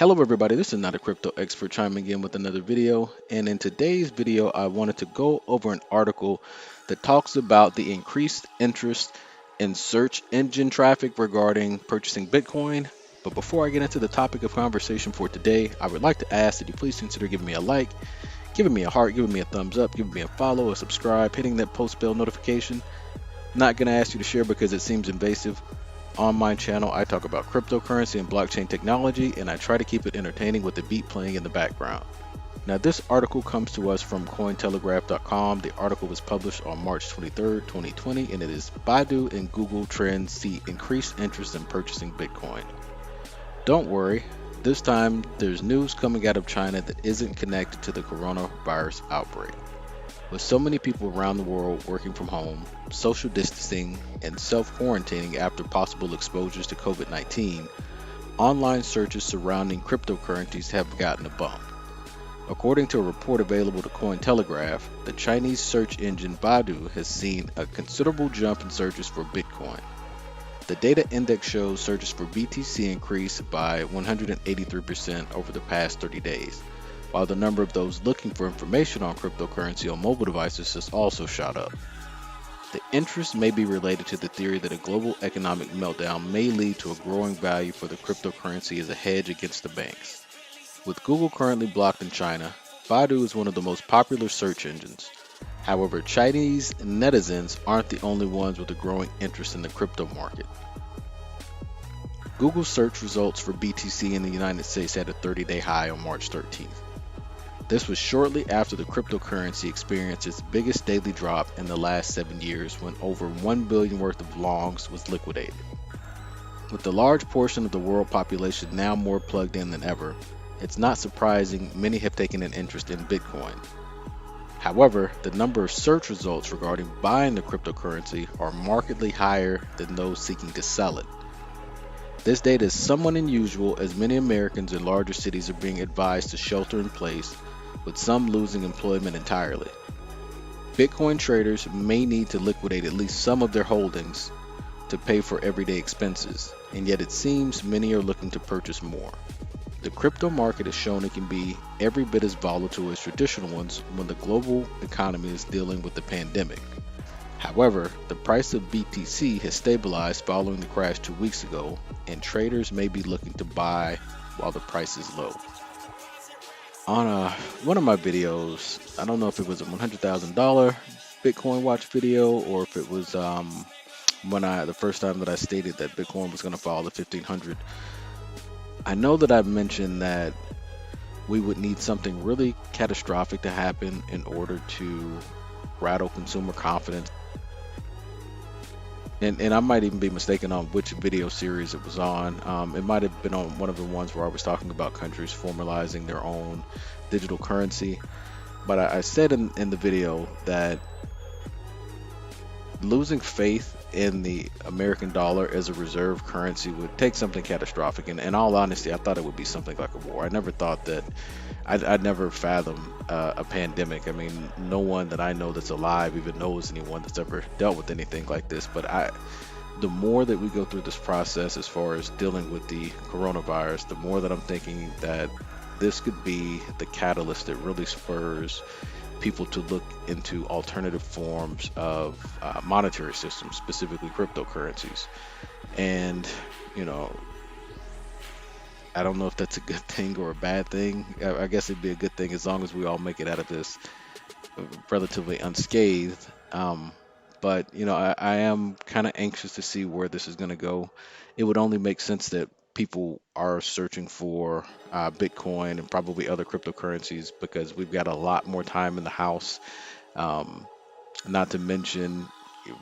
Hello everybody, this is not a crypto expert chiming in with another video, and in today's video I wanted to go over an article that talks about the increased interest in search engine traffic regarding purchasing Bitcoin. But before I get into the topic of conversation for today, I would like to ask that you please consider giving me a like, giving me a heart, giving me a thumbs up, giving me a follow, a subscribe, hitting that post bell notification. Not going to ask you to share because it seems invasive. On my channel, I talk about cryptocurrency and blockchain technology, and I try to keep it entertaining with the beat playing in the background. Now, this article comes to us from Cointelegraph.com. The article was published on March 23rd, 2020, and it is Baidu and Google trends see increased interest in purchasing Bitcoin. Don't worry, this time there's news coming out of China that isn't connected to the coronavirus outbreak. With so many people around the world working from home, social distancing, and self-quarantining after possible exposures to COVID-19, online searches surrounding cryptocurrencies have gotten a bump. According to a report available to Cointelegraph, the Chinese search engine Baidu has seen a considerable jump in searches for Bitcoin. The data index shows searches for BTC increased by 183% over the past 30 days. While the number of those looking for information on cryptocurrency on mobile devices has also shot up. The interest may be related to the theory that a global economic meltdown may lead to a growing value for the cryptocurrency as a hedge against the banks. With Google currently blocked in China, Baidu is one of the most popular search engines. However, Chinese netizens aren't the only ones with a growing interest in the crypto market. Google search results for BTC in the United States had a 30-day high on March 13th. This was shortly after the cryptocurrency experienced its biggest daily drop in the last 7 years when over 1 billion worth of longs was liquidated. With the large portion of the world population now more plugged in than ever, it's not surprising many have taken an interest in Bitcoin. However, the number of search results regarding buying the cryptocurrency are markedly higher than those seeking to sell it. This data is somewhat unusual as many Americans in larger cities are being advised to shelter in place, with some losing employment entirely. Bitcoin traders may need to liquidate at least some of their holdings to pay for everyday expenses, and yet it seems many are looking to purchase more. The crypto market has shown it can be every bit as volatile as traditional ones when the global economy is dealing with the pandemic. However, the price of BTC has stabilized following the crash 2 weeks ago, and traders may be looking to buy while the price is low. On one of my videos, I don't know if it was a $100,000 Bitcoin watch video or if it was the first time that I stated that Bitcoin was going to fall to 1500. I know that I've mentioned that we would need something really catastrophic to happen in order to rattle consumer confidence. And I might even be mistaken on which video series it was on. It might have been on one of the ones where I was talking about countries formalizing their own digital currency. But I said in the video that losing faith in the American dollar as a reserve currency would take something catastrophic. And in all honesty, I thought it would be something like a war. I never thought that I'd never fathom a pandemic. I mean, no one that I know that's alive even knows anyone that's ever dealt with anything like this. But the more that we go through this process as far as dealing with the coronavirus, the more that I'm thinking that this could be the catalyst that really spurs people to look into alternative forms of monetary systems, specifically cryptocurrencies. And, I don't know if that's a good thing or a bad thing. I guess it'd be a good thing as long as we all make it out of this relatively unscathed. But I am kind of anxious to see where this is going to go. It would only make sense that people are searching for Bitcoin and probably other cryptocurrencies because we've got a lot more time in the house. Not to mention,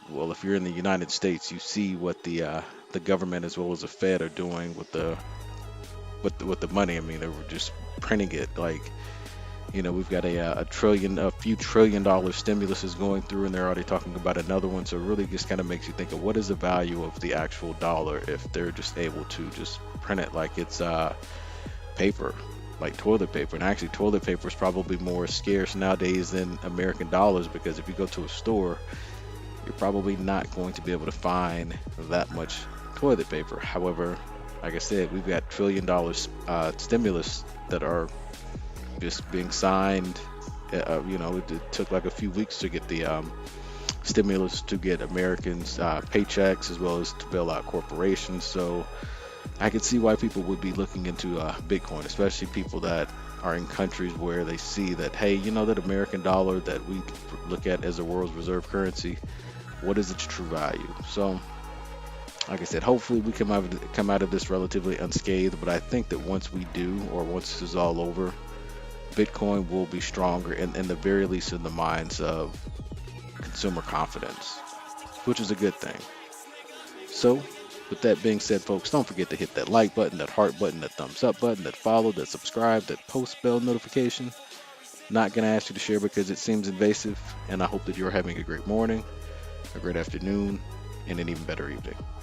well, if you're in the United States, you see what the government as well as the Fed are doing with the money. I mean, they were just printing it like. We've got a few trillion dollar stimulus is going through, and they're already talking about another one. So it really just kind of makes you think of what is the value of the actual dollar if they're just able to just print it like it's paper, like toilet paper. And actually, toilet paper is probably more scarce nowadays than American dollars because if you go to a store, you're probably not going to be able to find that much toilet paper. However, Like I said, we've got $1 trillion stimulus that are just being signed. It took like a few weeks to get the stimulus to get Americans paychecks as well as to bail out corporations. So I could see why people would be looking into Bitcoin, especially people that are in countries where they see that, hey, that American dollar that we look at as the world's reserve currency, what is its true value? So, like I said, hopefully we come out of this relatively unscathed. But I think that once we do, or once this is all over, Bitcoin will be stronger, in the very least in the minds of consumer confidence, which is a good thing. So, with that being said, folks, don't forget to hit that like button, that heart button, that thumbs up button, that follow, that subscribe, that post bell notification. Not going to ask you to share because it seems invasive, and I hope that you're having a great morning, a great afternoon, and an even better evening.